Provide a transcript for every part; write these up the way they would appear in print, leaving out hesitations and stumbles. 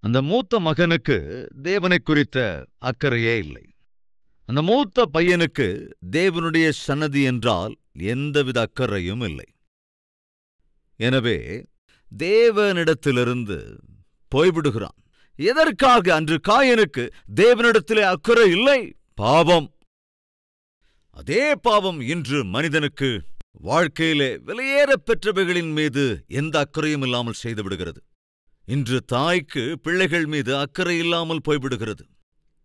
அந்த மூத்த மகனுக்கு தேவனை குறித்த அக்கறையே இல்லை. அந்த மூத்த பையனுக்கு தேவனுடைய சன்னதி என்றால் எந்தவித அக்கறையும் இல்லை. எனவே தேவனிடத்திலிருந்து போய்விடுகிறான். எதற்காக? அன்று காயனுக்கு தேவனிடத்திலே அக்கறை இல்லை. பாவம். அதே பாவம் இன்று மனிதனுக்கு வாழ்க்கையிலே விலையேறப் பெற்றவைகளின் மீது எந்த அக்கறையும் இல்லாமல் செய்துவிடுகிறது. இன்று தாய்க்கு பிள்ளைகள் மீது அக்கறை இல்லாமல் போய்விடுகிறது.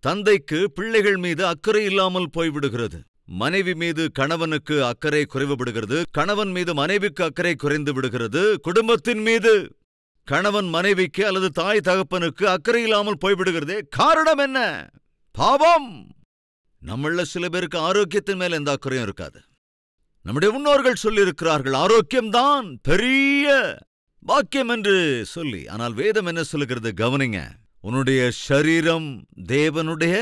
தந்தைக்கு பிள்ளைகள் மீது அக்கறை இல்லாமல் போய்விடுகிறது. மனைவி மீது கணவனுக்கு அக்கறை குறைவுபடுகிறது. கணவன் மீது மனைவிக்கு அக்கறை குறைந்து விடுகிறது. குடும்பத்தின் மீது கணவன் மனைவிக்கு அல்லது தாய் தகப்பனுக்கு அக்கறை இல்லாமல் போய்விடுகிறதே. காரணம் என்ன? பாவம். நம்மள சில பேருக்கு ஆரோக்கியத்தின் மேல எந்த அக்கறையும் இருக்காது. நம்முடைய முன்னோர்கள் சொல்லியிருக்கிறார்கள், ஆரோக்கியம்தான் பெரிய பாக்கியம் என்று சொல்லி. ஆனால் வேதம் என்ன சொல்லுகிறது? கவனிங்க. உன்னுடைய சரீரம் தேவனுடைய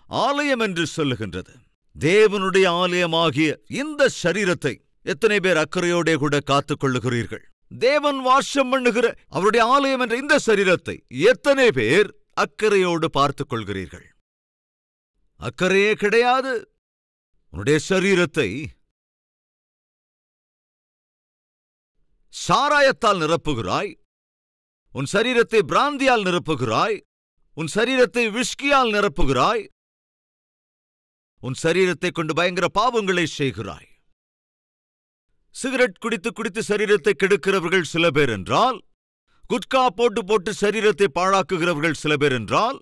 ஆலயம் என்று சொல்லுகின்றது. தேவனுடைய ஆலயமாகிய இந்த சரீரத்தை எத்தனை பேர் அக்கறையோட கூட காத்துக் கொள்ளுகிறீர்கள்? தேவன் வாசம் பண்ணுகிற அவருடைய ஆலயம் என்ற இந்த சரீரத்தை எத்தனை பேர் அக்கறையோடு பார்த்துக் கொள்கிறீர்கள்? அக்கறையே கிடையாது. உன்னுடைய சரீரத்தை சாராயத்தால் நிரப்புகிறாய். உன் சரீரத்தை பிராந்தியால் நிரப்புகிறாய். உன் சரீரத்தை விஸ்கியால் நிரப்புகிறாய். உன் சரீரத்தை கொண்டு பயங்கர பாவங்களை செய்கிறாய். சிகரெட் குடித்து குடித்து சரீரத்தை கெடுக்கிறவர்கள் சில பேர் என்றால், குட்கா போட்டு போட்டு சரீரத்தை பாழாக்குகிறவர்கள் சில பேர் என்றால்,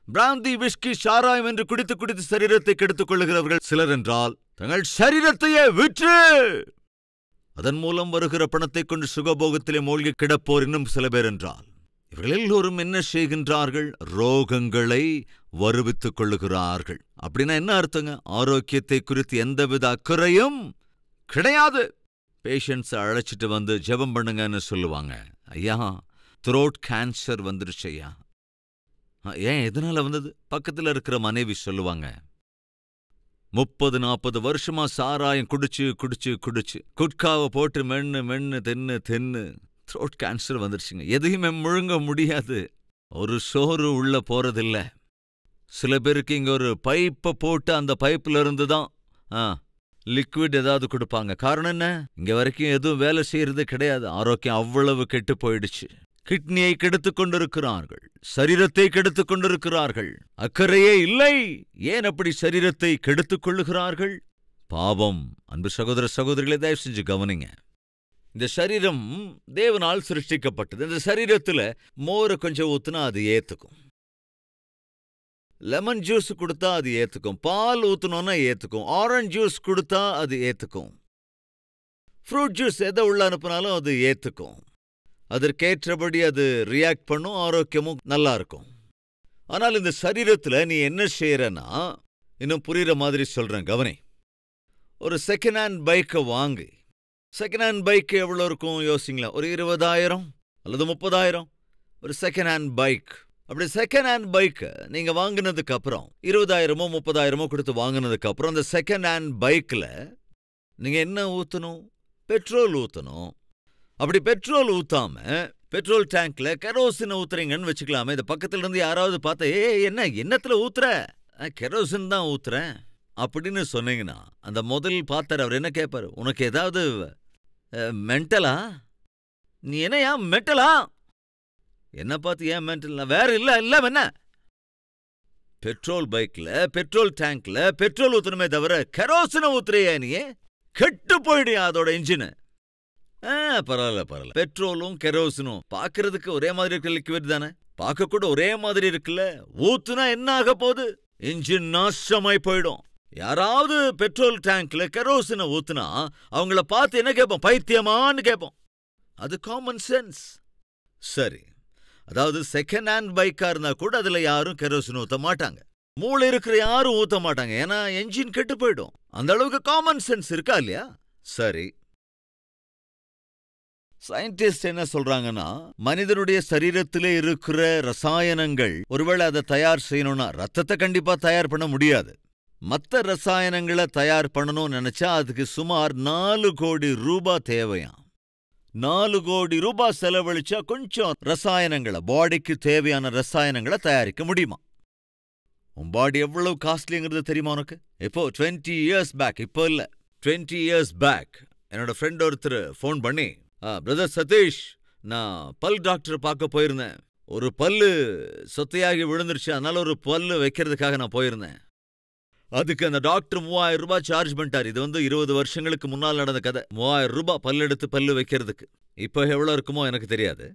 பிராந்தி விஸ்கி சாராயம் என்று குடித்து குடித்து சரீரத்தை கெடுத்துக் கொள்ளுகிறவர்கள் சிலர் என்றால், தங்கள் சரீரத்தையே விற்று அதன் மூலம் வருகிற பணத்தைக் கொண்டு சுகபோகத்திலே மூழ்கி கிடப்போர் இன்னும் சில பேர் என்றால், இவர்கள் எல்லோரும் என்ன செய்கின்றார்கள்? ரோகங்களை வருவித்துக் கொள்ளுகிறார்கள். அப்படின்னா என்ன அர்த்தங்க? ஆரோக்கியத்தை குறித்து எந்தவித அக்கறையும் கிடையாது. பேஷண்ட்ஸை அழைச்சிட்டு வந்து ஜெபம் பண்ணுங்கன்னு சொல்லுவாங்க. ஐயா, த்ரோட் கேன்சர் வந்துருச்சு ஐயா. ஏன், எதனால வந்தது? பக்கத்தில் இருக்கிற மனைவி சொல்லுவாங்க, 30-40 வருஷமா சாராயம் குடிச்சு குடிச்சு குடிச்சு குட்காவை போட்டு மென்னு மென்னு தென்னு தென்னு த்ரோட் கேன்சர் வந்துருச்சுங்க. எதையுமே முழுங்க முடியாது. ஒரு சோறு உள்ள போறதில்ல. சில பேருக்கு இங்க ஒரு பைப்பை போட்டு அந்த பைப்புல இருந்து தான் லிக்விட் ஏதாவது கொடுப்பாங்க. காரணம் என்ன? இங்க வரைக்கும் எதுவும் வேலை செய்யறது கிடையாது. ஆரோக்கியம் அவ்வளவு கெட்டு போயிடுச்சு. கிட்னியை கெடுத்துக் கொண்டிருக்கிறார்கள். சரீரத்தை கெடுத்துக் கொண்டிருக்கிறார்கள். அக்கறையே இல்லை. ஏன் அப்படி சரீரத்தை கெடுத்துக் கொள்ளுகிறார்கள்? பாவம். அன்பு சகோதர சகோதரிகளை தயவு செஞ்சு கவனிங்க. இந்த சரீரம் தேவனால் சிருஷ்டிக்கப்பட்டது. இந்த சரீரத்துல மோரை கொஞ்சம் ஊத்துனா அது ஏத்துக்கும். லெமன் ஜூஸ் கொடுத்தா அது ஏத்துக்கும். பால் ஊத்துனோன்னா ஏத்துக்கும். ஆரஞ்சு ஜூஸ் கொடுத்தா அது ஏத்துக்கும். ஃப்ரூட் ஜூஸ் எதை உள்ள அனுப்பினாலும் அது ஏத்துக்கும். அதற்கேற்றபடி அது ரியாக்ட் பண்ணும். ஆரோக்கியமும் நல்லா இருக்கும். ஆனால் இந்த சரீரத்துல நீ என்ன செய்யறன்னா, இன்னும் புரியுற மாதிரி சொல்றேன், கவனி. ஒரு செகண்ட் ஹேண்ட் பைக்கை வாங்கி, செகண்ட் ஹேண்ட் பைக் எவ்வளோ இருக்கும் யோசிங்களா? ஒரு 20,000 அல்லது 30,000 ஒரு செகண்ட் ஹேண்ட் பைக். அப்படி செகண்ட் ஹேண்ட் பைக்கை நீங்க வாங்கினதுக்கு அப்புறம் 20,000மோ 30,000மோ கொடுத்து வாங்கினதுக்கு அப்புறம் அந்த செகண்ட் ஹேண்ட் பைக்ல நீங்க என்ன ஊத்தணும்? பெட்ரோல் ஊத்தணும். அப்படி பெட்ரோல் ஊத்தாம பெட்ரோல் டேங்க்ல கெரோசின் ஊத்துறீங்கன்னு வச்சுக்கலாமே. இந்த பக்கத்துல இருந்து யாராவது பார்த்தா, என்ன என்னத்துல ஊத்துற? கெரோசின் தான் ஊத்துறேன் அப்படின்னு சொன்னீங்கன்னா, அந்த முதல் பார்த்தார் அவர் என்ன கேட்பாரு? உனக்கு ஏதாவது மென்டலா? நீ என்னையா மென்டலா? என்ன பார்த்து ஏன் மென்டல்? வேற இல்ல இல்ல என்ன? பெட்ரோல் பைக்ல பெட்ரோல் டேங்க்ல பெட்ரோல் ஊத்தணுமே தவிர கெரோசினை ஊத்துறியா? நீ கெட்டு போயிடுயா அதோட இன்ஜின். பரவாயில்ல பரவாயில்ல. பெட்ரோலும் கெரோசினும் பாக்குறதுக்கு ஒரே மாதிரி இருக்கிற லிக்விட் தானே, பார்க்க கூட ஒரே மாதிரி இருக்குல்ல. ஊத்துனா என்ன ஆக போகுது? இன்ஜின் நாசமாய் போயிடும். யாராவது பெட்ரோல் டேங்க்ல கெரோசினை ஊத்துனா அவங்கள பார்த்து என்ன கேட்போம்? பைத்தியமான்னு கேட்போம். அது காமன் சென்ஸ். சரி, அதாவது செகண்ட் ஹேண்ட் பைக்கா இருந்தா கூட அதுல யாரும் கெரோசின் ஊத்த மாட்டாங்க. மூளை இருக்கிற யாரும் ஊத்த மாட்டாங்க. ஏன்னா என்ஜின் கெட்டு போயிடும். அந்த அளவுக்கு காமன் சென்ஸ் இருக்கா இல்லையா? சரி, சயின்டிஸ்ட் என்ன சொல்றாங்கன்னா, மனிதனுடைய சரீரத்திலே இருக்கிற ரசாயனங்கள் ஒருவேளை அதை தயார் செய்யணும்னா ரத்தத்தை கண்டிப்பா தயார் பண்ண முடியாது. மற்ற ரசாயனங்களை தயார் பண்ணணும்னு நினைச்சா அதுக்கு சுமார் 4 கோடி ரூபாய் தேவையாம். 4 கோடி ரூபாய் செலவழிச்சா கொஞ்சம் ரசாயனங்களை, பாடிக்கு தேவையான ரசாயனங்களை தயாரிக்க முடியுமா? உன் பாடி எவ்வளவு காஸ்ட்லிங்கிறது தெரியுமா உனக்கு? இப்போ 20 இயர்ஸ் பேக், இப்போ இல்ல 20 இயர்ஸ் பேக் என்னோட ஃப்ரெண்ட் ஒருத்தர் ஃபோன் பண்ணி, பிரதர் சதீஷ், நான் பல் டாக்டர் பார்க்க போயிருந்தேன். ஒரு பல்லு சொத்தையாகி விழுந்துருச்சு, அதனால ஒரு பல்லு வைக்கிறதுக்காக நான் போயிருந்தேன். அதுக்கு அந்த டாக்டர் 3000 ரூபாய் சார்ஜ் பண்ணிட்டார். இது 20 வருஷங்களுக்கு முன்னால் நடந்த கதை. 3000 ரூபாய் பல்லு எடுத்து பல்லு வைக்கிறதுக்கு. இப்போ எவ்வளோ இருக்குமோ எனக்கு தெரியாது.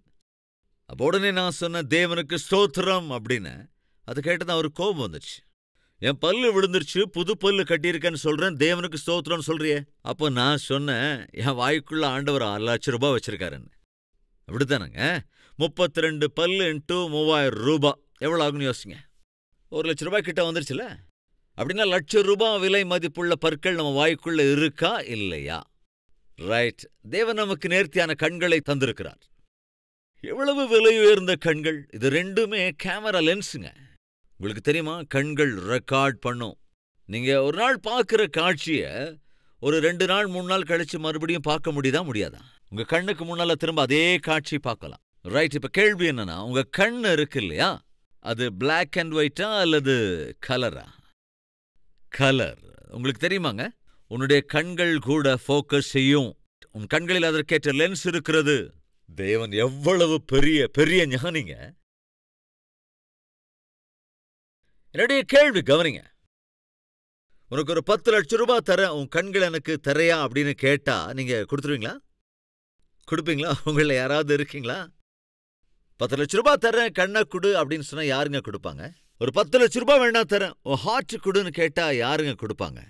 அப்போ உடனே நான் சொன்னேன், தேவனுக்கு ஸ்தோத்திரம் அப்படின்னு. அது கேட்டது அவருக்கு கோபம் வந்துச்சு. என் பல்லு விழுந்துருச்சு, புது பல்லு கட்டியிருக்கேன்னு சொல்றேன், தேவனுக்கு ஸ்தோத்திரம்னு சொல்றியே. அப்போ நான் சொன்னேன், என் வாய்க்குள்ள ஆண்டவர் 6 லட்சம் ரூபாய் வச்சிருக்காருன்னு. அப்படித்தானங்க? 32 பல்லு இன்ட்டு 3000 ரூபாய் எவ்வளோ ஆகுன்னு யோசிங்க. 1 லட்சம் ரூபாய் கிட்ட வந்துருச்சுல. அப்படின்னா 1 லட்சம் ரூபாய் விலை மதிப்புள்ள பற்கள் நம்ம வாய்க்குள்ள இருக்கா இல்லையா? ரைட். தேவன் நமக்கு நேர்த்தியான கண்களை தந்திருக்கிறார். எவ்வளவு விலை உயர்ந்த கண்கள்! இது ரெண்டுமே கேமரா லென்ஸுங்க. உங்களுக்கு தெரியுமா, கண்கள் ரெக்கார்ட் பண்ணும். நீங்க ஒரு நாள் பார்க்குற காட்சியை ஒரு 2 நாள் 3 நாள் கழிச்சு மறுபடியும் பார்க்க முடியாதா? உங்க கண்ணுக்கு முன்னால திரும்ப அதே காட்சி பார்க்கலாம். ரைட். இப்ப கேள்வி என்னன்னா, உங்க கண் இருக்கு இல்லையா, அது பிளாக் அண்ட் ஒயிட்டா அல்லது கலரா? கலர். உங்களுக்கு தெரியுமாங்க, உன்னுடைய கண்கள் கூட ஃபோக்கஸ் செய்யும். உன் கண்களில் அதற்கேற்ற லென்ஸ் இருக்கிறது. தேவன் எவ்வளவு பெரிய பெரிய ஞானிங்க. என்னுடைய கேள்வி கவனிங்க. உனக்கு ஒரு 10 லட்சம் ரூபாய் தர, உன் கண்கள் எனக்கு தரையா அப்படின்னு கேட்டா நீங்க கொடுத்துருவீங்களா? கொடுப்பீங்களா? உங்கள யாராவது இருக்கீங்களா? 10 லட்சம் ரூபாய் தரேன், கண்ணை கொடு அப்படின்னு சொன்னா யாருங்க கொடுப்பாங்க? ஒரு 10 லட்சம் ரூபாய் வேணா தரேன், உன் ஹார்ட் கொடுன்னு கேட்டா யாருங்க கொடுப்பாங்க?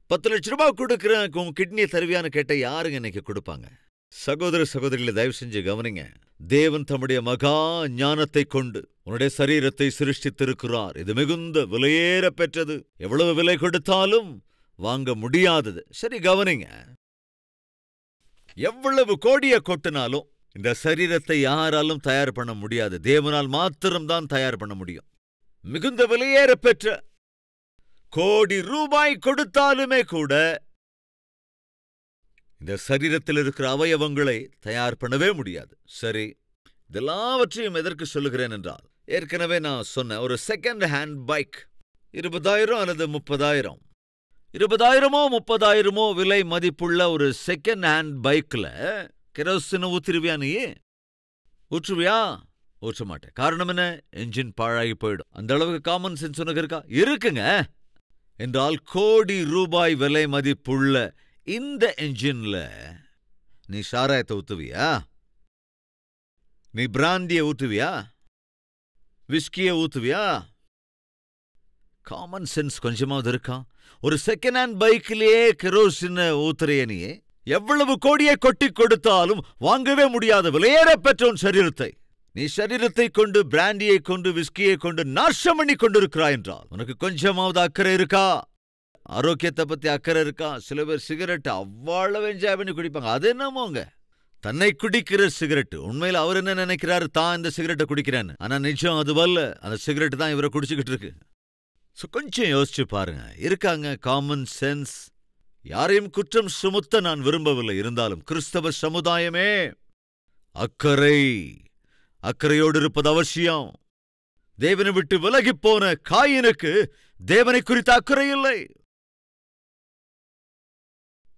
10 லட்சம் ரூபாய் கொடுக்குறேன், உன் கிட்னியை தருவியான்னு கேட்டா யாருங்க இன்னைக்கு கொடுப்பாங்க? சகோதர சகோதரிகளை தயவு செஞ்சு கவனிங்க. தேவன் தம்முடைய மகா ஞானத்தை கொண்டு உன்னுடைய சரீரத்தை சிருஷ்டித்திருக்கிறார். இது மிகுந்த விலையேற பெற்றது. எவ்வளவு விலை கொடுத்தாலும் வாங்க முடியாதது. சரி, கவனிங்க. எவ்வளவு கோடியை கொட்டினாலும் இந்த சரீரத்தை யாராலும் தயார் பண்ண முடியாது. தேவனால் மாத்திரம்தான் தயார் பண்ண முடியும். மிகுந்த விலையேற பெற்ற கோடி ரூபாய் கொடுத்தாலுமே கூட இந்த சரீரத்தில் இருக்கிற அவயவங்களை தயார் பண்ணவே முடியாது. சரி, இதெல்லாவற்றையும் எதற்கு சொல்லுகிறேன் என்றால், ஏற்கனவே நான் சொன்ன ஒரு செகண்ட் ஹேண்ட் பைக் 20,000 அல்லது 30,000, 20,000மோ 30,000மோ விலை மதிப்புள்ள ஒரு செகண்ட் ஹேண்ட் பைக்ல கெரோசின் ஊத்திருவியா? நீ ஊற்றுவியா? ஊற்ற மாட்டேன். காரணம் என்ன? என்ஜின் பாழாகி போயிடும். அந்த அளவுக்கு காமன் சென்ஸ் உனக்கு இருக்கா? இருக்குங்க. என்றால் கோடி ரூபாய் விலை மதிப்புள்ள இந்த என்ஜின்ல நீ சாராயத்தை ஊத்துவியா? நீ பிராந்திய ஊத்துவியா? விஸ்கிய ஊத்துவியா? காமன் சென்ஸ் கொஞ்சமாவது இருக்கா? ஒரு செகண்ட் ஹேண்ட் பைக்கிலேயே கெரோசின் ஊத்துறைய நீ எவ்வளவு கோடியை கொட்டி கொடுத்தாலும் வாங்கவே முடியாத விலையேற பெற்றோன் சரீரத்தை நீ சரீரத்தை கொண்டு, பிராண்டியை கொண்டு, விஸ்கியை கொண்டு நாசம் பண்ணி கொண்டிருக்கிறாய் என்றால் உனக்கு கொஞ்சமாவது அக்கறை இருக்கா? ஆரோக்கியத்தை பத்தி அக்கறை இருக்கா? சில பேர் சிகரெட் அவ்வளவு என்ஜாய் பண்ணி குடிப்பாங்க. அது என்னமோங்க, தன்னை குடிக்கிற சிகரெட். உண்மையில அவர் என்ன நினைக்கிறாரு, தான் இந்த சிகரெட்டை குடிக்கிறேன்னு. ஆனா நிஜம் அதுவல்ல, அந்த சிகரெட் தான் இவரை குடிச்சுக்கிட்டு இருக்கு. கொஞ்சம் யோசிச்சு பாருங்க. இருக்காங்க காமன் சென்ஸ். யாரையும் குற்றம் சுமத்த நான் விரும்பவில்லை. இருந்தாலும் கிறிஸ்தவ சமுதாயமே அக்கறையோடு இருப்பது அவசியம். தேவனை விட்டு விலகி போன காயினுக்கு தேவனை குறித்த அக்கறை இல்லை.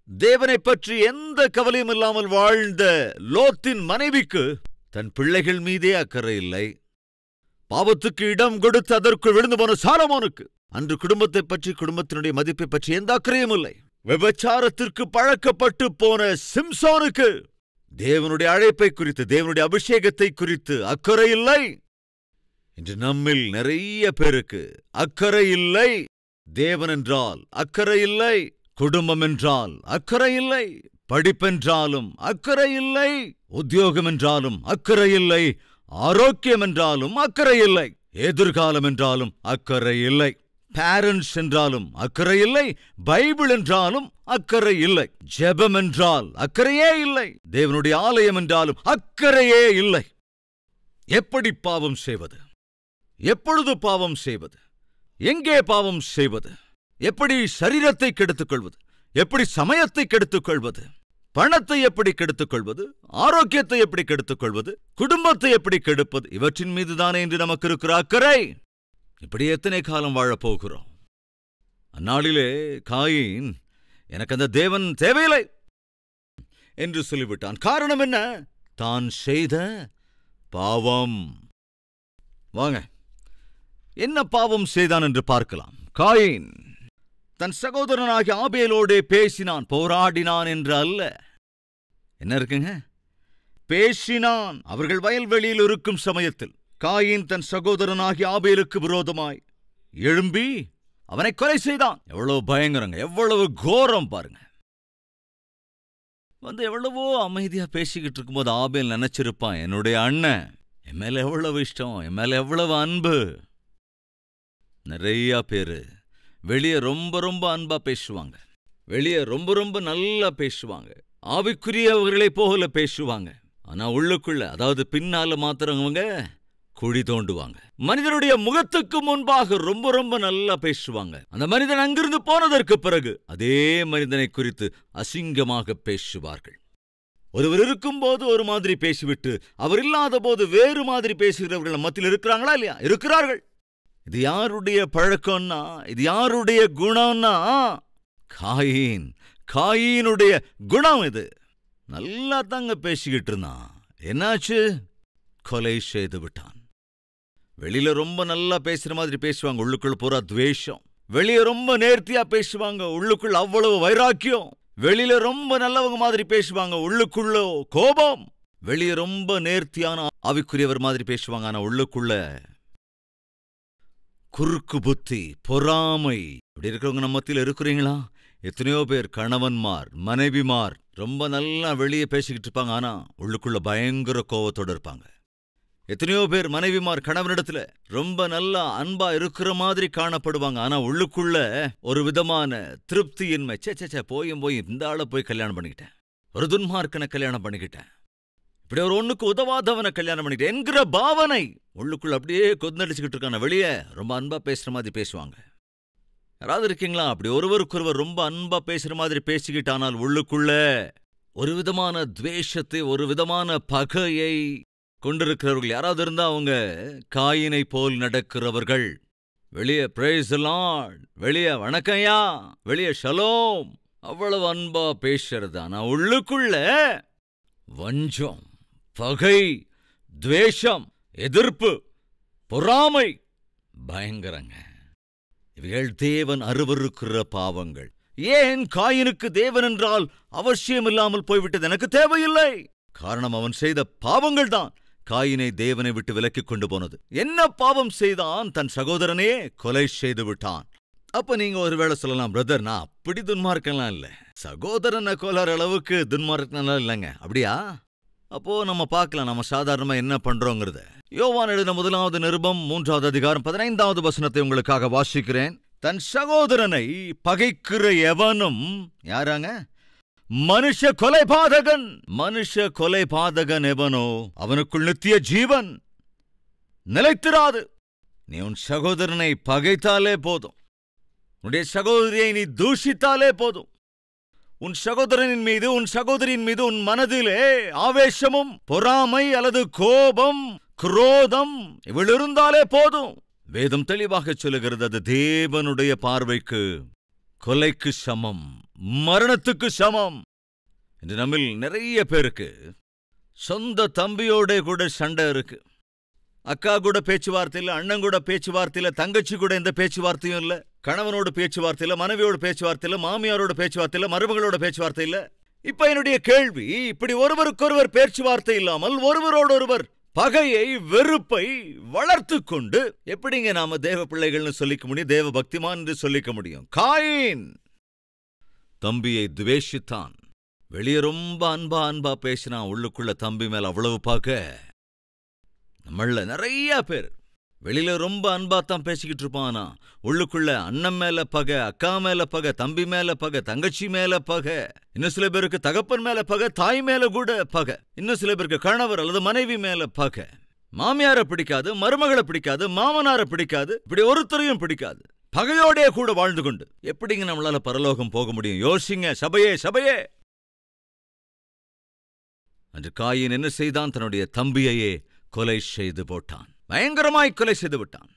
தேவனை பற்றி எந்த கவலையும் இல்லாமல் வாழ்ந்த லோத்தின் மனைவிக்கு தன் பிள்ளைகள் மீதே அக்கறை இல்லை. பாவத்துக்கு இடம் கொடுத்து அதற்கு விழுந்து போன சாலமோனுக்கு அன்று குடும்பத்தை பற்றி, குடும்பத்தினுடைய மதிப்பை பற்றி எந்த அக்கறையும் இல்லை. விபச்சாரத்திற்கு பழக்கப்பட்டு போன சிம்சோனுக்கு தேவனுடைய அழைப்பை குறித்து, தேவனுடைய அபிஷேகத்தை குறித்து அக்கறை இல்லை. இன்று நம்மில் நிறைய பேருக்கு அக்கறை இல்லை. தேவன் என்றால் அக்கறை இல்லை, குடும்பம் என்றால் அக்கறை இல்லை, படிப்பென்றாலும் அக்கறை இல்லை, உத்தியோகம் என்றாலும் அக்கறை இல்லை, ஆரோக்கியம் என்றாலும் அக்கறை இல்லை, எதிர்காலம் என்றாலும் அக்கறை இல்லை, பேரண்ட்ஸ் என்றாலும் அக்கறை இல்லை, பைபிள் என்றாலும் அக்கறை இல்லை, ஜெபம் என்றால் அக்கறையே இல்லை, தேவனுடைய ஆலயம் என்றாலும் அக்கறையே இல்லை. எப்படி பாவம் செய்வது? எப்பொழுது பாவம் செய்வது? எங்கே பாவம் செய்வது? எப்படி சரீரத்தை கெடுத்துக் கொள்வது? எப்படி சமயத்தை கெடுத்துக் கொள்வது? பணத்தை எப்படி கெடுத்துக் கொள்வது, ஆரோக்கியத்தை எப்படி கெடுத்துக் கொள்வது, குடும்பத்தை எப்படி கெடுப்பது, இவற்றின் மீதுதானே இன்று நமக்கு இருக்கிற அக்கறை. இப்படி எத்தனை காலம் வாழப்போகிறோம்? அந்நாளிலே காயின் எனக்கு அந்த தேவன் தேவையில்லை என்று சொல்லிவிட்டான். காரணம் என்ன? தான் செய்த பாவம். வாங்க, என்ன பாவம் செய்தான் என்று பார்க்கலாம். காயின் தன் சகோதரனாகிய ஆபேலோடே பேசினான், போராடினான் என்று அல்ல. என்ன இருக்குங்க? பேசினான். அவர்கள் வயல்வெளியில் இருக்கும் சமயத்தில் காயின் தன் சகோதரனாகிய ஆபேலுக்கு விரோதமாய் எழும்பி அவனை கொலை செய்தான். எவ்வளவு பயங்கரங்க, எவ்வளவு கோரம் பாருங்க. எவ்வளவோ அமைதியா பேசிக்கிட்டு இருக்கும்போது ஆபேல் நினைச்சிருப்பான், என்னுடைய அண்ணன் என் மேல எவ்வளவு இஷ்டம், என் மேல எவ்வளவு அன்பு. நிறைய பேரு வெளியே ரொம்ப ரொம்ப அன்பா பேசுவாங்க, வெளியே ரொம்ப ரொம்ப நல்லா பேசுவாங்க, ஆவிக்குரியவர்களை போகல பேசுவாங்க. ஆனா உள்ளுக்குள்ள, அதாவது பின்னால மாத்திரவங்க குழி தோண்டுவாங்க. மனிதனுடைய முகத்துக்கு முன்பாக ரொம்ப ரொம்ப நல்லா பேசுவாங்க. அந்த மனிதன் அங்கிருந்து போனதற்கு பிறகு அதே மனிதனை குறித்து அசிங்கமாக பேசுவார்கள். ஒருவர் இருக்கும்போது ஒரு மாதிரி பேசிவிட்டு அவர் இல்லாத போது வேறு மாதிரி பேசுகிறவர்கள் மத்தியில் இருக்கிறாங்களா இல்லையா? இருக்கிறார்கள். இது யாருடைய பழக்கம்னா, இது யாருடைய குணம்னா, காயினுடைய குணம் இது. நல்லா தாங்க பேசிக்கிட்டு இருந்தான். என்னாச்சு? கொலை செய்து விட்டான். வெளியில ரொம்ப நல்லா பேசுற மாதிரி பேசுவாங்க, உள்ளுக்குள்ள பூரா துவேஷம். வெளியே ரொம்ப நேர்த்தியா பேசுவாங்க, உள்ளுக்குள்ள அவ்வளவு வைராக்கியம். வெளியில ரொம்ப நல்லவங்க மாதிரி பேசுவாங்க, உள்ளுக்குள்ள கோபம். வெளியே ரொம்ப நேர்த்தியான ஆவிக்குரியவர் மாதிரி பேசுவாங்க, ஆனா உள்ளுக்குள்ள குறுக்கு புத்தி, பொறாமை. இப்படி இருக்கிறவங்க நம்ம மத்தியில் இருக்கிறீங்களா? எத்தனையோ பேர் கணவன்மார், மனைவிமார் ரொம்ப நல்லா வெளியே பேசிக்கிட்டு இருப்பாங்க, ஆனா உள்ளுக்குள்ள பயங்கர கோபத்தோடு இருப்பாங்க. எத்தனையோ பேர் மனைவிமார் கணவனிடத்துல ரொம்ப நல்லா அன்பா இருக்கிற மாதிரி காணப்படுவாங்க, ஆனா உள்ளுக்குள்ள ஒரு விதமான திருப்தியின்மை. சே போயும் இந்த ஆளை போய் கல்யாணம் பண்ணிக்கிட்டேன், ஒரு துன்மார்க்கனை கல்யாணம் பண்ணிக்கிட்டேன், இப்படி ஒரு ஒண்ணுக்கு உதவாதவனை கல்யாணம் பண்ணிக்கிட்டேன் என்கிற பாவனை உள்ளுக்குள்ள அப்படியே கொந்தடிச்சுக்கிட்டு இருக்கான. வெளியே ரொம்ப அன்பா பேசுற மாதிரி பேசுவாங்க. யாராவது இருக்கீங்களா அப்படி ஒருவருக்கொருவர் ரொம்ப அன்பா பேசுற மாதிரி பேசிக்கிட்டானால் உள்ளுக்குள்ள ஒரு விதமான துவேஷத்தை, ஒரு விதமான பகையை கொண்டிருக்கிறவர்கள் யாராவது இருந்தா அவங்க காயினை போல் நடக்கிறவர்கள். வெளியே பிரைஸ் தி லார்ட், வெளியே வணக்கம்யா, வெளியே ஷலோம், அவ்வளவு அன்பா பேசுறது, ஆனா உள்ளுக்குள்ள வஞ்சம், பகை, துவேஷம், எதிர்ப்பு, பொறாமை பயங்கரங்க. இவைகள் தேவன் அருவருக்கிற பாவங்கள். ஏன் காயினுக்கு தேவன் என்றால் அவசியம் இல்லாமல் போய்விட்டது? எனக்கு தேவையில்லை. காரணம் அவன் செய்த பாவங்கள் தான் காயினை தேவனை விட்டு விலக்கிக் கொண்டு போனது. என்ன பாவம் செய்தான்? தன் சகோதரனே கொலை செய்து விட்டான். அப்ப நீங்க ஒருவேளை சொல்லலாம், பிரதர் நான் அப்படி துன்மார்க்கலாம் இல்ல, சகோதரனை கொல்ற அளவுக்கு துன்மார்க்கலாம் இல்லைங்க. அப்படியா? அப்போ நம்ம பார்க்கலாம் நம்ம சாதாரணமா என்ன பண்றோங்கிறத. யோவான் எழுதின 1வது நிருபம் 3வது அதிகாரம் 15வது வசனத்தை உங்களுக்காக வாசிக்கிறேன். தன் சகோதரனை பகைக்கிற எவனும் யாராங்க? மனுஷ கொலைபாதகன். மனுஷ கொலைபாதகன் எவனோ அவனுக்குள் நித்திய ஜீவன் நிலைத்திராது. நீ உன் சகோதரனை பகைத்தாலே போதும், உன்னுடைய சகோதரியை நீ தூஷித்தாலே போதும், உன் சகோதரனின் மீது, உன் சகோதரியின் மீது உன் மனதிலே ஆவேசமும் பொறாமை அல்லது கோபம், குரோதம் இவள் இருந்தாலே போதும். வேதம் தெளிவாக சொல்லுகிறது, அது தேவனுடைய பார்வைக்கு கொலைக்கு சமம், மரணத்துக்கு சமம். இன்று நம்மில் நிறைய பேருக்கு சொந்த தம்பியோட கூட சண்டை இருக்கு. அக்கா கூட பேச்சுவார்த்தை இல்ல, அண்ணன் கூட பேச்சுவார்த்தை இல்ல, தங்கச்சி கூட எந்த பேச்சுவார்த்தையும் இல்ல, கணவனோட பேச்சுவார்த்தை இல்ல, மனைவியோட பேச்சுவார்த்தை இல்ல, மாமியாரோட பேச்சுவார்த்தை இல்ல, மருமகளோட பேச்சுவார்த்தை இல்ல. இப்ப என்னுடைய கேள்வி, இப்படி ஒருவருக்கொருவர் பேச்சுவார்த்தை இல்லாமல் ஒருவரோடு ஒருவர் பகையை, வெறுப்பை வளர்த்து கொண்டு எப்படிங்க நாம தேவ பிள்ளைகள்னு சொல்லிக்க முடியும், தேவ பக்திமான் என்று சொல்லிக்க முடியும்? காயின் தம்பியை துவேஷித்தான். வெளியே ரொம்ப அன்பா பேசினான், உள்ளுக்குள்ள தம்பி மேல அவ்வளவு பகை. நம்மள நிறைய பேர் வெளியில ரொம்ப அன்பாத்தான் பேசிக்கிட்டு இருப்பானா, உள்ளுக்குள்ள அண்ணன் மேல பகை, அக்கா மேல பகை, தம்பி மேல பகை, தங்கச்சி மேல பகை, இன்னும் சில பேருக்கு தகப்பன் மேல பகை, தாய் மேல கூட பகை, இன்னும் சில பேருக்கு கணவர் அல்லது மனைவி மேல பகை. மாமியார பிடிக்காது, மருமகளை பிடிக்காது, மாமனார பிடிக்காது, இப்படி ஒருத்தரையும் பிடிக்காது. பகையோடே கூட வாழ்ந்து கொண்டு எப்படிங்க நம்மளால பரலோகம் போக முடியும்? யோசிங்க சபையே. அன்று காயின் என்ன செய்தான்? தன்னுடைய தம்பியையே கொலை செய்து போட்டான். பயங்கரமாய் கொலை செய்து விட்டான்.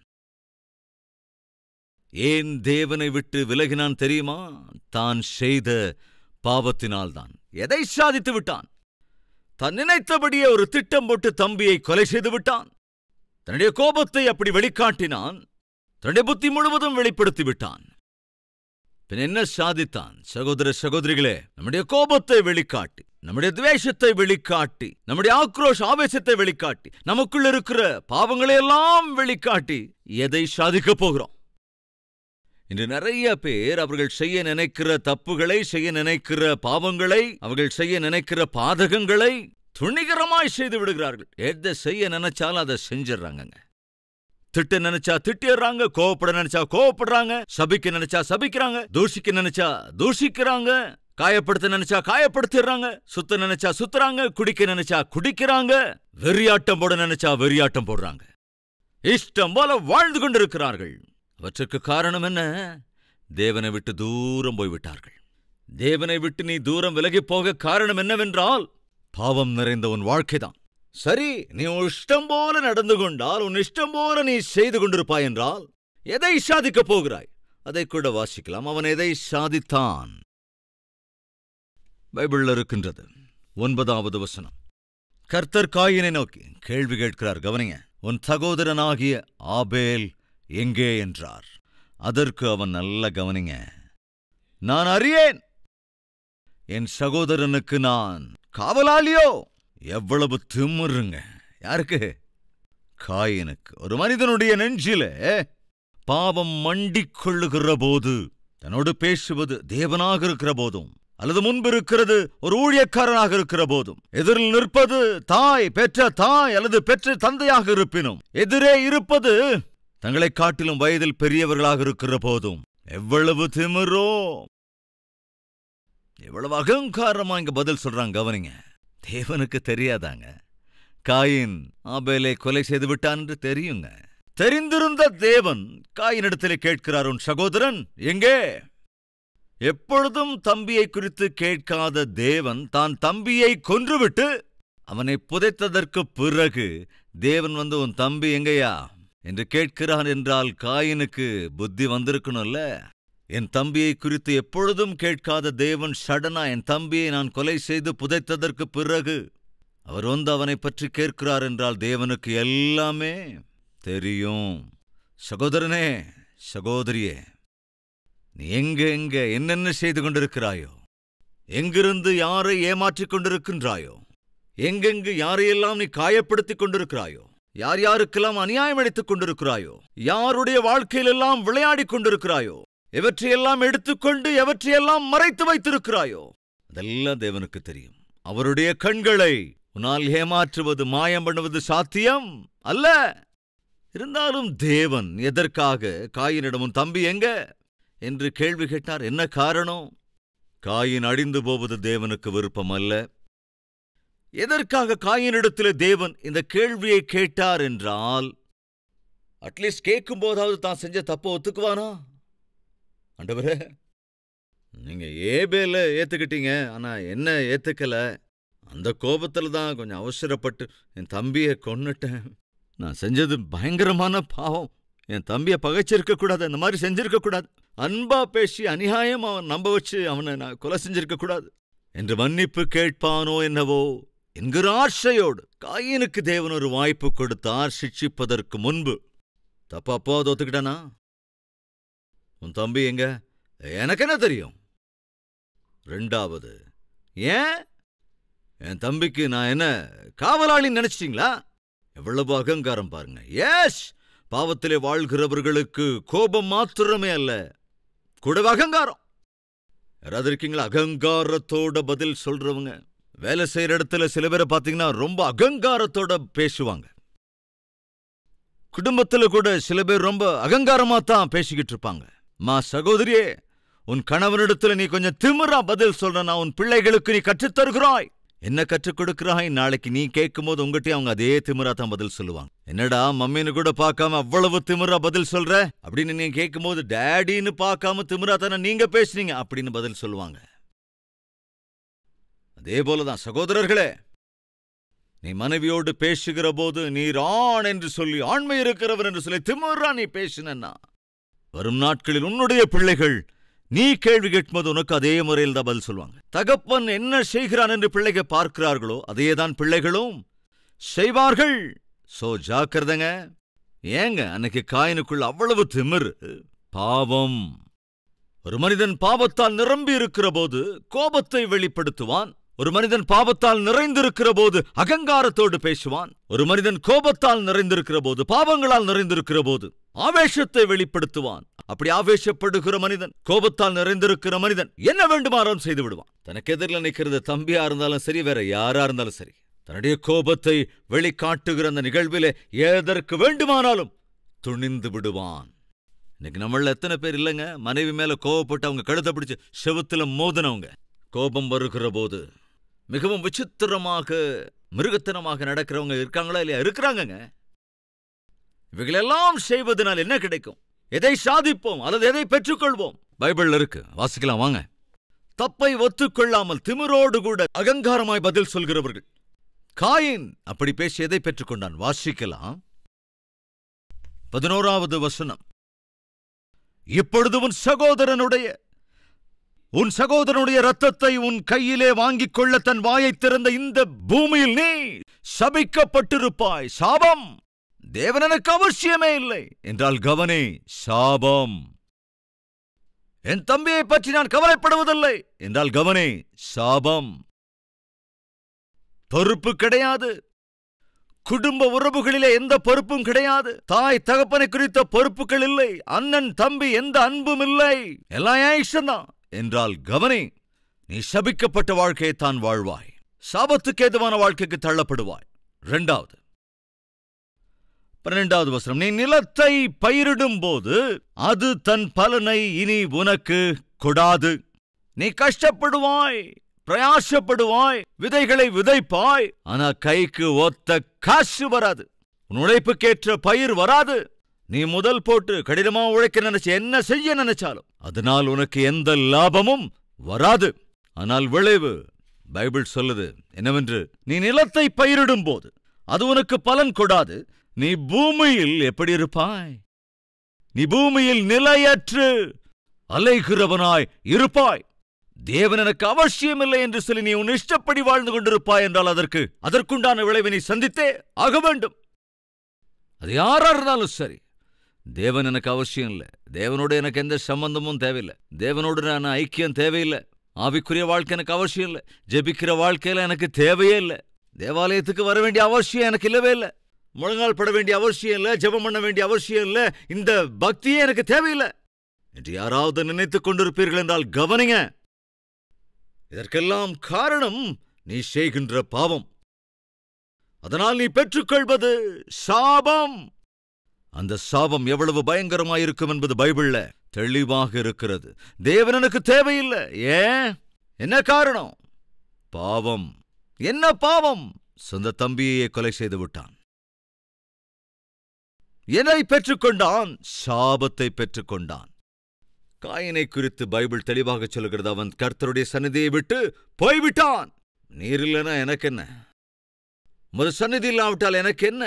ஏன் தேவனை விட்டு விலகினான் தெரியுமா? தான் செய்த பாவத்தினால்தான். எதை சாதித்து விட்டான்? தான் நினைத்தபடியே ஒரு திட்டம் போட்டு தம்பியை கொலை செய்து விட்டான். தன்னுடைய கோபத்தை அப்படி வெளிக்காட்டினான். தன்னுடைய புத்தி முழுவதும் வெளிப்படுத்தி விட்டான். பின் என்ன சாதித்தான்? சகோதர சகோதரிகளே, நம்முடைய கோபத்தை வெளிக்காட்டி, நம்முடைய துவேஷத்தை வெளிக்காட்டி, நம்முடைய ஆக்ரோஷ ஆவேசத்தை வெளிக்காட்டி, நமக்குள் இருக்கிற பாவங்களை எல்லாம் வெளிக்காட்டி எதை சாதிக்கப் போகிறோம்? இன்று நிறைய பேர் அவர்கள் செய்ய நினைக்கிற தப்புகளை, செய்ய நினைக்கிற பாவங்களை, அவர்கள் செய்ய நினைக்கிற பாதகங்களை துணிகரமாய் செய்து விடுகிறார்கள். எதை செய்ய நினைச்சாலும் அதை செஞ்சிடறாங்க. திட்ட நினைச்சா திட்டிடுறாங்க, கோவப்பட நினைச்சா கோவப்படுறாங்க, சபிக்க நினைச்சா சபிக்கிறாங்க, தூஷிக்க நினைச்சா தூஷிக்கிறாங்க, காயப்படுத்த நினைச்சா காயப்படுத்திடுறாங்க, சுத்த நினைச்சா சுத்துறாங்க, குடிக்க நினைச்சா குடிக்கிறாங்க, வெறியாட்டம் போட நினைச்சா வெறியாட்டம் போடுறாங்க. இஷ்டம் போல வாழ்ந்து கொண்டிருக்கிறார்கள். அவற்றுக்கு காரணம் என்ன? தேவனை விட்டு தூரம் போய்விட்டார்கள். தேவனை விட்டு நீ தூரம் விலகி போக காரணம் என்னவென்றால் பாவம் நிறைந்த உன் வாழ்க்கைதான். சரி, நீ உன் இஷ்டம் போல நடந்து கொண்டால், உன் இஷ்டம் போல நீ செய்து கொண்டிருப்பாய் என்றால் எதை சாதிக்கப் போகிறாய்? அதை கூட வாசிக்கலாம். அவன் எதை சாதித்தான்? பைபிள்ல இருக்கின்றது. 9வது வசனம். கர்த்தர் காயினை நோக்கி கேள்வி கேட்கிறார். கவனிங்க. உன் சகோதரனாகிய ஆபேல் எங்கே என்றார். அதற்கு அவன் நல்ல கவனிங்க, நான் அறியேன், என் சகோதரனுக்கு நான் காவலாளியோ? எவ்வளவு திமிருங்க! யாருக்கு? காயினுக்கு. ஒரு மனிதனுடைய நெஞ்சிலே பாவம் மண்டிக் கொள்ளுகிற போது, தன்னோடு பேசுவது தேவனாக இருக்கிற போதும், அல்லது முன்பு இருக்கிறது ஒரு ஊழியக்காரனாக இருக்கிற போதும், எதிரில் நிற்பது தாய், பெற்ற தாய் அல்லது பெற்ற தந்தையாக இருப்பினும், எதிரே இருப்பது தங்களை காட்டிலும் வயதில் பெரியவர்களாக இருக்கிற போதும் எவ்வளவு திமிரோ, எவ்வளவு அகங்காரமா இங்க பதில் சொல்றாங்க. கவனிங்க. தேவனுக்கு தெரியாதாங்க காயின் ஆபேலை கொலை செய்து விட்டான் என்று? தெரியுங்க. தெரிந்திருந்த தேவன் காயினிடத்திலே கேட்கிறார், உன் சகோதரன் எங்கே? எப்பொழுதும் தம்பியை குறித்து கேட்காத தேவன் தான் தம்பியை கொன்றுவிட்டு அவனை புதைத்ததற்கு பிறகு தேவன் உன் தம்பி எங்கேயா என்று கேட்கிறான் என்றால் காயினுக்கு புத்தி வந்திருக்கணும்ல. என் தம்பியை குறித்து எப்பொழுதும் கேட்காத தேவன் சடனா என் தம்பியை நான் கொலை செய்து புதைத்ததற்கு பிறகு அவர் அவனை பற்றி கேட்கிறார் என்றால் தேவனுக்கு எல்லாமே தெரியும். சகோதரனே, சகோதரியே, நீ எங்க என்னென்ன செய்து கொண்டிருக்கிறாயோ, எங்கிருந்து யாரை ஏமாற்றிக் கொண்டிருக்கின்றாயோ, எங்கெங்கு யாரையெல்லாம் நீ காயப்படுத்திக் கொண்டிருக்கிறாயோ, யார் யாருக்கெல்லாம் அநியாயம் அளித்துக் கொண்டிருக்கிறாயோ, யாருடைய வாழ்க்கையிலெல்லாம் விளையாடிக் கொண்டிருக்கிறாயோ, எவற்றையெல்லாம் எடுத்துக்கொண்டு எவற்றையெல்லாம் மறைத்து வைத்திருக்கிறாயோ, அதெல்லாம் தேவனுக்கு தெரியும். அவருடைய கண்களை உன்னால் ஏமாற்றுவது, மாயம் பண்ணுவது சாத்தியம் அல்ல. இருந்தாலும் தேவன் எதற்காக காயினிடம் உன் தம்பி எங்க என்று கேள்வி கேட்டார்? என்ன காரணம்? காயின் அழிந்து போவது தேவனுக்கு விருப்பம் அல்ல. எதற்காக காயினிடத்தில் தேவன் இந்த கேள்வியை கேட்டார் என்றால், அட்லீஸ்ட் கேட்கும் போதாவது தான் செஞ்ச தப்ப ஒத்துக்குவானா? ஆண்டவரே, நீங்க ஏபேல ஏத்துக்கிட்டீங்க, ஆனா என்ன ஏத்துக்கல. அந்த கோபத்துல தான் கொஞ்சம் அவசரப்பட்டு என் தம்பியை கொன்னுட்டேன். நான் செஞ்சது பயங்கரமான பாவம். என் தம்பியை பகைச்சிருக்க கூடாது, அந்த மாதிரி செஞ்சிருக்க கூடாது. அன்பா பேசி அநியாயம் அவன் நம்ப வச்சு அவனை நான் கொலை செஞ்சிருக்க கூடாது என்று மன்னிப்பு கேட்பானோ என்னவோ என்கிற ஆசையோடு காயினுக்கு தேவன் ஒரு வாய்ப்பு கொடுத்தார் சிட்சிப்பதற்கு முன்பு. தப்பா அப்போ அதை ஒத்துக்கிட்டானா? உன் தம்பி எங்க? எனக்கு என்ன தெரியும்? 2வது, ஏன் என் தம்பிக்கு நான் என்ன காவலாளின்னு நினைச்சிட்டீங்களா? எவ்வளவு அகங்காரம் பாருங்க. எஸ், பாவத்திலே வாழ்கிறவர்களுக்கு கோபம் மாத்திரமே அல்ல, கூடவே அகங்காரம். யாராவது இருக்கீங்களா அகங்காரத்தோட பதில் சொல்றவங்க? வேலை செய்யற இடத்துல சில பேரை பார்த்தீங்கன்னா ரொம்ப அகங்காரத்தோட பேசுவாங்க. குடும்பத்துல கூட சில பேர் ரொம்ப அகங்காரமா தான் பேசிக்கிட்டு இருப்பாங்க. சகோதரியே, உன் கணவனிடத்துல நீ கொஞ்சம் திமிரா பதில் சொல்ற, நான் உன் பிள்ளைகளுக்கு நீ கற்றுத்தருகிறாய். என்ன கற்றுக் கொடுக்கிறாய்? நாளைக்கு நீ கேட்கும் போது உங்ககிட்ட அவங்க அதே திமிரா தான் பதில் சொல்லுவாங்க. என்னடா மம்மின்னு கூட பார்க்காம அவ்வளவு திமிரா பதில் சொல்ற அப்படின்னு நீங்க கேட்கும் போது, டேடின்னு பார்க்காம திமிரா தானே நீங்க பேசுறீங்க அப்படின்னு பதில் சொல்லுவாங்க. அதே போலதான் சகோதரர்களே, நீ மனைவியோடு பேசுகிற போது நீர் ஆண் என்று சொல்லி, ஆண்மை இருக்கிறவர் என்று சொல்லி திமிரா நீ பேசினா, வரும் நாட்களில் உன்னுடைய பிள்ளைகள் நீ கேள்வி கேட்கும்போது உனக்கு அதே முறையில் தான் பதில் சொல்லுவாங்க. தகப்பன் என்ன செய்கிறான் என்று பிள்ளைகள் பார்க்கிறார்களோ அதேதான் பிள்ளைகளும் செய்வார்கள். ஜாக்கிரதைங்க. ஏங்க அன்னைக்கு காயினுக்குள்ள அவ்வளவு திமிரு? பாவம். ஒரு மனிதன் பாவத்தால் நிரம்பி இருக்கிற போது கோபத்தை வெளிப்படுத்துவான். ஒரு மனிதன் பாவத்தால் நிறைந்திருக்கிற போது அகங்காரத்தோடு பேசுவான். ஒரு மனிதன் கோபத்தால் நிறைந்திருக்கிற போது, பாவங்களால் நிறைந்திருக்கிற போது ஆவேசத்தை வெளிப்படுத்துவான். அப்படி ஆவேசப்படுகிற மனிதன், கோபத்தால் நிறைந்திருக்கிற மனிதன் என்ன வேண்டுமானாலும் செய்து விடுவான். தனக்கு எதிரில் நிற்கிறது தம்பியா இருந்தாலும் சரி, வேற யாரா இருந்தாலும் சரி, தன்னுடைய கோபத்தை வெளிக்காட்டுகிற அந்த நிகழ்விலே எதற்கு வேண்டுமானாலும் துணிந்து விடுவான். இன்னைக்கு நம்மள எத்தனை பேர் இல்லைங்க, மனைவி மேல கோபப்பட்டு அவங்க கழுத்தை பிடிச்சு செவுத்துல மோதினவங்க. கோபம் வருகிற போது மிகவும் விசித்திரமாக மிருகத்தனமாக நடக்கிறவங்க இருக்காங்களா இல்லையா? இருக்கிறாங்கங்க. இவைகளெல்லாம் செய்வதனால் என்ன கிடைக்கும்? எதை சாதிப்போம் அல்லது எதை பெற்றுக்கொள்வோம்? பைபிள் இருக்கு, வாசிக்கலாம் வாங்க. தப்பை ஒத்துக்கொள்ளாமல் திமிரோடு கூட அகங்காரமாய் பதில் சொல்கிறவர்கள். காயின் அப்படி பேசி எதை பெற்றுக்கொண்டான்? வாசிக்கலாம். 11வது வசனம். இப்பொழுது உன் சகோதரனுடைய இரத்தத்தை உன் கையிலே வாங்கிக் கொள்ள தன் வாயை திறந்த இந்த பூமியில் நீ சபிக்கப்பட்டிருப்பாய். சாபம். தேவன் எனக்கு அவசியமே இல்லை என்றால் கவனே, சாபம். என் தம்பியை பற்றி நான் கவலைப்படுவதில்லை என்றால் கவனே, சாபம். பொறுப்பு கிடையாது. குடும்ப உறவுகளிலே எந்த பொறுப்பும் கிடையாது. தாய் தகப்பனை குறித்த பொறுப்புகள் இல்லை. அண்ணன் தம்பி எந்த அன்பும் இல்லை. எல்லாம் ஏஷந்தான் என்றால் கவனி, நீ சபிக்கப்பட்ட வாழ்க்கையை தான் வாழ்வாய். சாபத்துக்கு ஏதுவான வாழ்க்கைக்கு தள்ளப்படுவாய். 12வது வசனம். நீ நிலத்தை பயிரிடும் போது அது தன் பலனை இனி உனக்கு கொடாது. நீ கஷ்டப்படுவாய், பிரயாசப்படுவாய், விதைகளை விதைப்பாய், ஆனா கைக்கு ஒத்த காசு வராது. உன் உழைப்புக்கேற்ற பயிர் வராது. நீ முதல் போட்டு கடினமா உழைக்க நினைச்சு என்ன செய்ய நினைச்சாலும் அதனால் உனக்கு எந்த லாபமும் வராது. ஆனால் விளைவு பைபிள் சொல்லுது என்னவென்று, நீ நிலத்தை பயிரிடும் போது அது உனக்கு பலன் கொடாது. நீ பூமியில் எப்படி இருப்பாய்? நீ பூமியில் நிலையற்று அலைகிறவனாய் இருப்பாய். தேவன் எனக்கு அவசியமில்லை என்று சொல்லி நீ உன் இஷ்டப்படி வாழ்ந்து கொண்டிருப்பாய் என்றால் அதற்குண்டான விளைவை நீ சந்தித்தே ஆக வேண்டும். அது யாரா இருந்தாலும் சரி. தேவன் எனக்கு அவசியம் இல்லை. தேவனோடு எனக்கு எந்த சம்பந்தமும் தேவையில்லை. தேவனோடு நான் ஐக்கியம் தேவையில்லை. ஆவிக்குரிய வாழ்க்கை எனக்கு அவசியம் இல்லை. ஜெபிக்கிற வாழ்க்கையில எனக்கு தேவையே இல்லை. தேவாலயத்துக்கு வர வேண்டிய அவசியம் எனக்கு இல்லவே இல்லை. முழங்கால் பட வேண்டிய அவசியம் இல்லை. ஜெபம் பண்ண வேண்டிய அவசியம் இல்லை. இந்த பக்தியே எனக்கு தேவையில்லை என்று யாராவது நினைத்துக் கொண்டிருப்பீர்கள் என்றால் கவனிங்க. இதற்கெல்லாம் காரணம் நீ செய்கின்ற பாவம். அதனால் நீ பெற்றுக்கொள்வது சாபம். அந்த சாபம் எவ்வளவு பயங்கரமாயிருக்கும் என்பது பைபிள்ல தெளிவாக இருக்கிறது. தேவன் எனக்கு தேவையில்லை. ஏன்? என்ன காரணம்? பாவம். என்ன பாவம்? சொந்த தம்பியை கொலை செய்து விட்டான். என்னை பெற்றுக்கொண்டான்? சாபத்தை பெற்றுக்கொண்டான். காயினை குறித்து பைபிள் தெளிவாக சொல்கிறது. அவன் கர்த்தருடைய சந்நிதியை விட்டு போய்விட்டான். நீர் இல்லைன்னா எனக்கு என்ன? ஒரு சந்நிதி இல்லாவிட்டால் எனக்கு என்ன?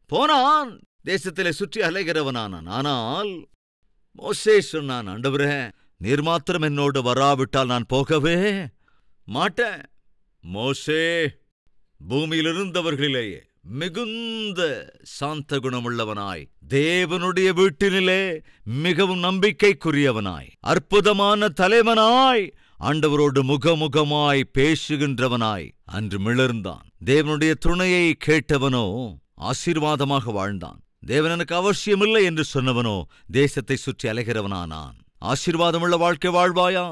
போனான், தேசத்திலே சுற்றி அலைகிறவனானான். ஆனால் மோசே சொன்னான், ஆண்டவரே, நீர் மாத்திரம் என்னோடு வராவிட்டால் நான் போகவே மாட்டேன். மோசே பூமியிலிருந்தவர்களிலேயே மிகுந்த சாந்த குணமுள்ளவனாய், தேவனுடைய வீட்டினிலே மிகவும் நம்பிக்கைக்குரியவனாய், அற்புதமான தலைவனாய், ஆண்டவரோடு முகமுகமாய் பேசுகின்றவனாய் அன்று மிளர்ந்தான். தேவனுடைய துணையை கேட்டவனோ ஆசீர்வாதமாக வாழ்ந்தான். தேவன் எனக்கு அவசியமில்லை என்று சொன்னவனோ தேசத்தை சுற்றி அலைகிறவனானான். ஆசீர்வாதமுள்ள வாழ்க்கை வாழ்வாயா?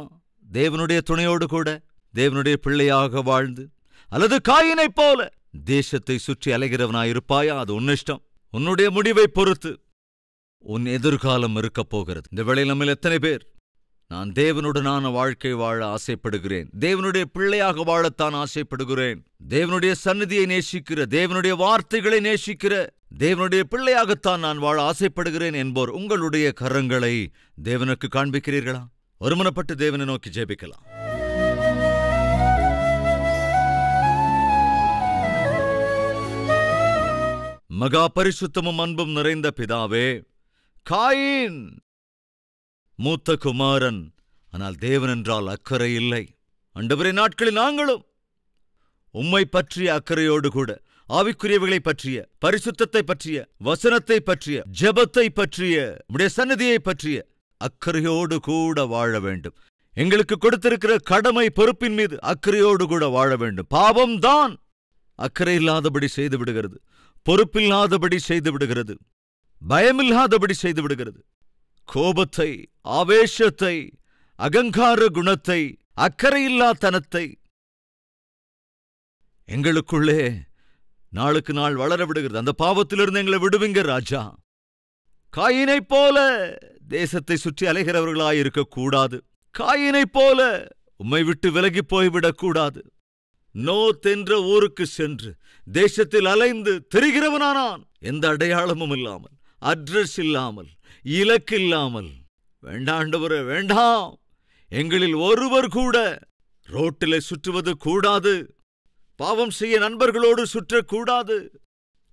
தேவனுடைய துணையோடு கூட தேவனுடைய பிள்ளையாக வாழ்ந்து, அல்லது காயினைப் போல தேசத்தை சுற்றி அலைகிறவனாயிருப்பாயா? அது உன்னிஷ்டம். உன்னுடைய முடிவை பொறுத்து உன் எதிர்காலம் இருக்கப் போகிறது. இந்த வேளையில் நம்மில் எத்தனை பேர் நான் தேவனுடனான வாழ்க்கை வாழ ஆசைப்படுகிறேன், தேவனுடைய பிள்ளையாக வாழத்தான் ஆசைப்படுகிறேன், தேவனுடைய சந்நிதியை நேசிக்கிற, தேவனுடைய வார்த்தைகளை நேசிக்கிற, தேவனுடைய பிள்ளையாகத்தான் நான் வாழ ஆசைப்படுகிறேன் என்போர் உங்களுடைய கரங்களை தேவனுக்கு காண்பிக்கிறீர்களா? ஒருமனப்பட்டு தேவனை நோக்கி ஜெபிக்கலாம். மகா பரிசுத்தமும் அன்பும் நிறைந்த பிதாவே, காயின் மூத்த குமாரன், ஆனால் தேவன் என்றால் அக்கறை இல்லை. ஆண்டவரே, நாட்களில் நாங்களும் உம்மை பற்றிய அக்கறையோடு கூட ஆவிக்குரியவைகளை பற்றிய, பரிசுத்தத்தை பற்றிய, வசனத்தை பற்றிய, ஜெபத்தை பற்றிய, உம்முடைய சந்நிதியை பற்றிய அக்கறையோடு கூட வாழ வேண்டும். எங்களுக்கு கொடுத்திருக்கிற கடமை பொறுப்பின் மீது அக்கறையோடு கூட வாழ வேண்டும். பாவம்தான் அக்கறை இல்லாதபடி செய்து விடுகிறது, பொறுப்பில்லாதபடி செய்து விடுகிறது, பயமில்லாதபடி செய்து விடுகிறது. கோபத்தை, ஆவேசத்தை, அகங்கார குணத்தை, அக்கறையில்லா தனத்தை எங்களுக்குள்ளே நாளுக்கு நாள் வளர விடுகிறது. அந்த பாவத்திலிருந்து எங்களை விடுவிங்க ராஜா. காயினைப் போல தேசத்தை சுற்றி அலைகிறவர்களாயிருக்கக்கூடாது. காயினைப் போல உம்மை விட்டு விலகி போய்விடக்கூடாது. நோத் என்ற ஊருக்கு சென்று தேசத்தில் அலைந்து திரிகிறவனானான். எந்த அடையாளமும் இல்லாமல், அட்ரஸ் இல்லாமல், இலக்கில்லாமல். வேண்டாம் ஆண்டவரே, வேண்டாம். எங்களில் ஒருவர் கூட ரோட்டிலே சுற்றுவது கூடாது. பாவம் செய்ய நண்பர்களோடு சுற்றக்கூடாது.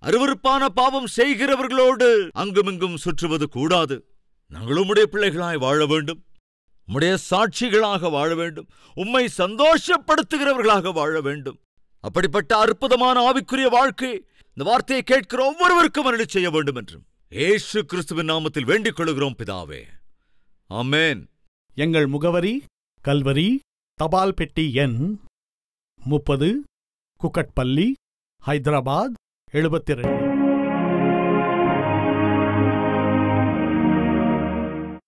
அருவருப்பான பாவம் செய்கிறவர்களோடு அங்குமிங்கும் சுற்றுவது கூடாது. நாங்கள் உம்முடைய பிள்ளைகளாய் வாழ வேண்டும். உம்முடைய சாட்சிகளாக வாழ வேண்டும். உம்மை சந்தோஷப்படுத்துகிறவர்களாக வாழ வேண்டும். அப்படிப்பட்ட அற்புதமான ஆவிக்குரிய வாழ்க்கை இந்த வார்த்தையை கேட்கிற ஒவ்வொருவருக்கும் அருளி செய்ய வேண்டும் என்றும் இயேசு கிறிஸ்துவின் நாமத்தில் வேண்டிக் கொள்கிறோம் பிதாவே. ஆமென். எங்கள் முகவரி: கல்வரி, தபால் பெட்டி எண் 30, குக்கட்பள்ளி, ஹைதராபாத் 72.